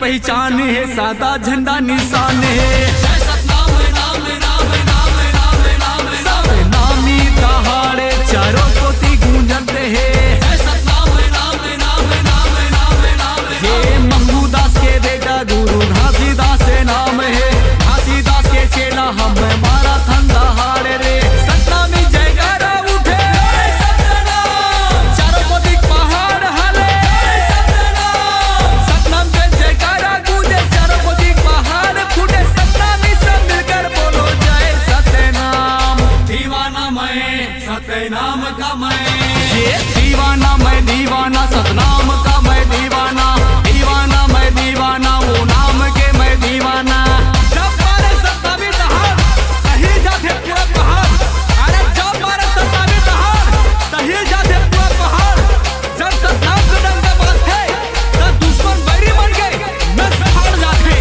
पहचान है, सादा झंडा निशान है। सब नामी दहाड़े चारों कोटि गूंजते है। ये मंगू दास के बेटा गुरु घासीदास से नाम है। घासीदास के चेला हम मारा ठंडा हाड़े रे। सतनामी जयकारा उठे, चारों कोटि पहाड़ हले। सतनाम के जयकारा गूंजे, चारों कोटि पहाड़ फूटे। सतनामी सब मिलकर बोलो जय सतनाम। दीवाना मैं सतनाम का मैं, ये दीवाना मैं दीवाना, सतनाम का मैं दीवाना। दीवाना मैं दीवाना, वो नाम के मैं दीवाना। जब मारे सतनामी दहाड़ तही जाते पूरा पहाड़। अरे जब मारे सतनामी दहाड़ तही जाते पूरा पहाड़। जब सतनाम का डंका बजते तब दुश्मन बैरी बन गए, नस फाड़ जाते।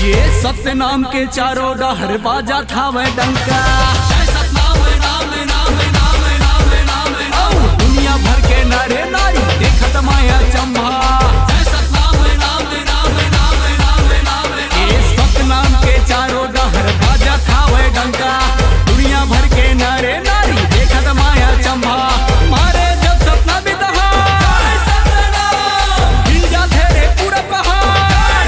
ये सतनाम के चारों डहर बाजा था वह डंका। दुनिया भर के नारे नारी देखत माया चंबा। ये सतनाम के चारों डहर बाजा था वह डंका। दुनिया भर के नारे नारी देखत माया चंबा। मारे जब सतनामी दहाड़ हिल जाते रे पूरा पहाड़।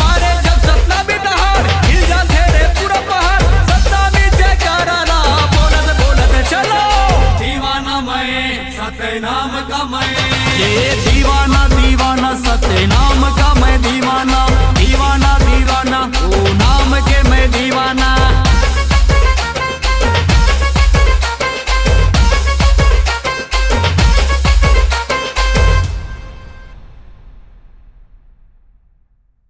मारे जब सतनामी दहाड़ हिल जाते रे पूरा पहाड़। सतनामी जयकारा ला बोलत बोलत चलो। दीवाना मैं सतनाम का मैं, ये दीवाना दीवाना सतनाम का मैं दीवाना।